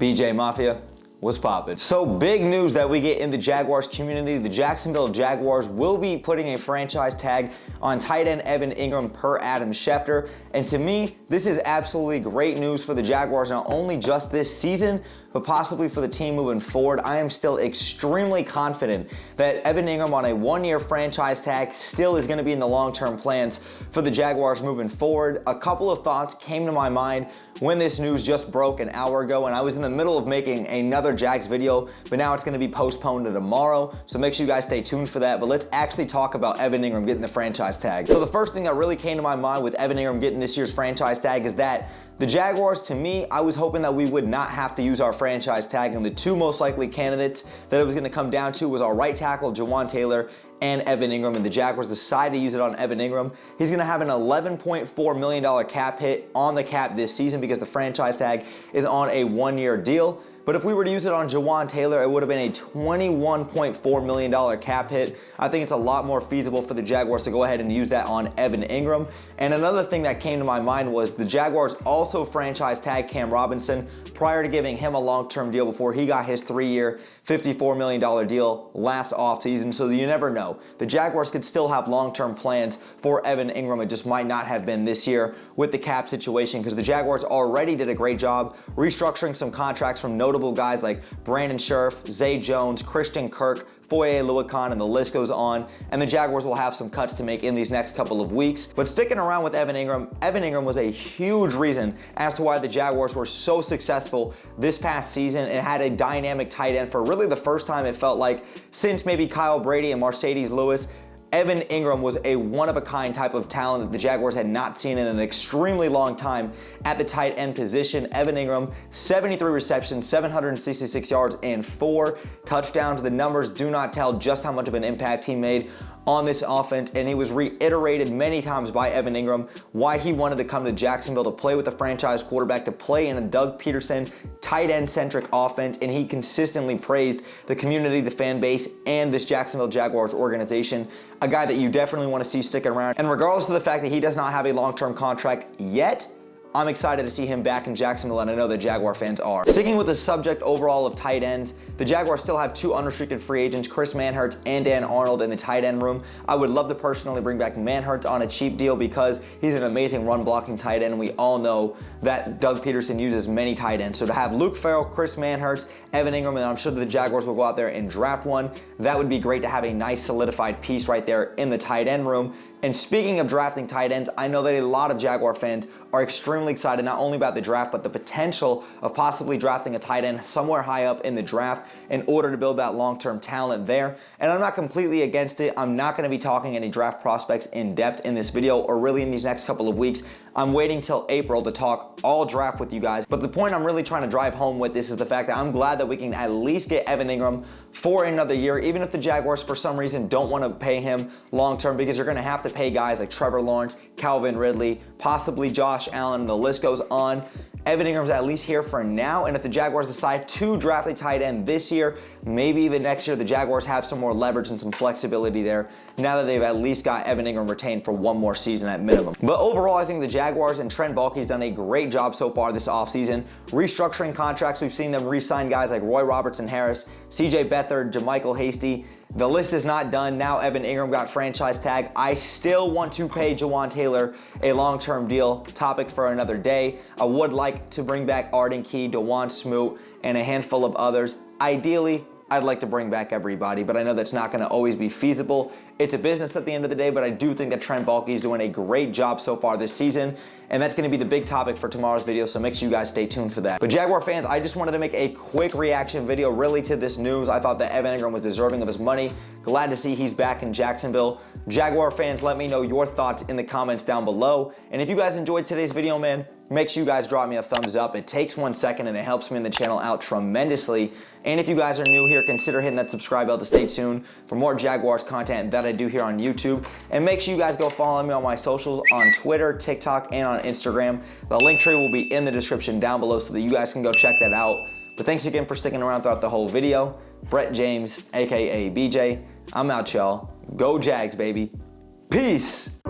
BJ Mafia, what's poppin'? So big news that we get in the Jaguars community. The Jacksonville Jaguars will be putting a franchise tag on tight end Evan Engram per Adam Schefter. And to me, this is absolutely great news for the Jaguars, not only just this season, but possibly for the team moving forward. I am still extremely confident that Evan Engram on a one-year franchise tag still is gonna be in the long-term plans for the Jaguars moving forward. A couple of thoughts came to my mind when this news just broke an hour ago, and I was in the middle of making another Jags video, but now it's gonna be postponed to tomorrow, so make sure you guys stay tuned for that. But let's actually talk about Evan Engram getting the franchise tag. So the first thing that really came to my mind with Evan Engram getting this year's franchise tag is that the Jaguars, to me, I was hoping that we would not have to use our franchise tag, and the two most likely candidates that it was going to come down to was our right tackle, Jawaan Taylor, and Evan Engram, and the Jaguars decided to use it on Evan Engram. He's going to have an $11.4 million cap hit on the cap this season because the franchise tag is on a one-year deal. But if we were to use it on Jawaan Taylor, it would have been a $21.4 million cap hit. I think it's a lot more feasible for the Jaguars to go ahead and use that on Evan Engram. And another thing that came to my mind was the Jaguars also franchise tag Cam Robinson prior to giving him a long-term deal before he got his 3-year, $54 million deal last offseason. So you never know. The Jaguars could still have long-term plans for Evan Engram. It just might not have been this year with the cap situation because the Jaguars already did a great job restructuring some contracts from notable guys like Brandon Scherff, Zay Jones, Christian Kirk, Foye Oluokun, and the list goes on, and the Jaguars will have some cuts to make in these next couple of weeks. But sticking around with Evan Engram was a huge reason as to why the Jaguars were so successful this past season. It had a dynamic tight end for really the first time, it felt like, since maybe Kyle Brady and Mercedes Lewis. Evan Engram was a one-of-a-kind type of talent that the Jaguars had not seen in an extremely long time at the tight end position. Evan Engram, 73 receptions, 766 yards, and 4 touchdowns. The numbers do not tell just how much of an impact he made on this offense, and he was reiterated many times by Evan Engram why he wanted to come to Jacksonville to play with the franchise quarterback, to play in a Doug Peterson tight end-centric offense, and he consistently praised the community, the fan base, and this Jacksonville Jaguars organization. A guy that you definitely want to see sticking around. And regardless of the fact that he does not have a long-term contract yet, I'm excited to see him back in Jacksonville, and I know the Jaguar fans are. Sticking with the subject overall of tight ends, the Jaguars still have two unrestricted free agents, Chris Manhertz and Dan Arnold, in the tight end room. I would love to personally bring back Manhertz on a cheap deal because he's an amazing run-blocking tight end, and we all know that Doug Peterson uses many tight ends. So to have Luke Farrell, Chris Manhertz, Evan Engram, and I'm sure that the Jaguars will go out there and draft one, that would be great to have a nice solidified piece right there in the tight end room. And speaking of drafting tight ends, I know that a lot of Jaguar fans are extremely excited not only about the draft, but the potential of possibly drafting a tight end somewhere high up in the draft in order to build that long-term talent there. And I'm not completely against it. I'm not going to be talking any draft prospects in depth in this video or really in these next couple of weeks. I'm waiting till April to talk all draft with you guys. But the point I'm really trying to drive home with this is the fact that I'm glad that we can at least get Evan Engram for another year, even if the Jaguars for some reason don't want to pay him long-term, because you're going to have to pay guys like Trevor Lawrence, Calvin Ridley, possibly Josh Allen, and the list goes on. Evan Ingram's at least here for now, and if the Jaguars decide to draft a tight end this year, maybe even next year, the Jaguars have some more leverage and some flexibility there now that they've at least got Evan Engram retained for one more season at minimum. But overall, I think the Jaguars and Trent Baalke's done a great job so far this offseason. Restructuring contracts, we've seen them re-sign guys like Roy Robertson-Harris, CJ Beathard, JaMychal Hasty. The list is not done. Now Evan Engram got franchise tag. I still want to pay Jawaan Taylor a long-term deal. Topic for another day. I would like to bring back Arden Key, DeJuan Smoot, and a handful of others. Ideally, I'd like to bring back everybody, but I know that's not going to always be feasible. It's a business at the end of the day, but I do think that Trent Baalke is doing a great job so far this season, and that's going to be the big topic for tomorrow's video, so make sure you guys stay tuned for that. But Jaguar fans, I just wanted to make a quick reaction video really to this news. I thought that Evan Engram was deserving of his money. Glad to see he's back in Jacksonville. Jaguar fans, let me know your thoughts in the comments down below. And if you guys enjoyed today's video, man, make sure you guys drop me a thumbs up. It takes 1 second and it helps me in the channel out tremendously. And if you guys are new here, consider hitting that subscribe bell to stay tuned for more Jaguars content that I do here on YouTube. And make sure you guys go follow me on my socials on Twitter, TikTok, and on Instagram. The link tree will be in the description down below so that you guys can go check that out. But thanks again for sticking around throughout the whole video. Brett James, aka BJ, I'm out, y'all. Go Jags, baby. Peace.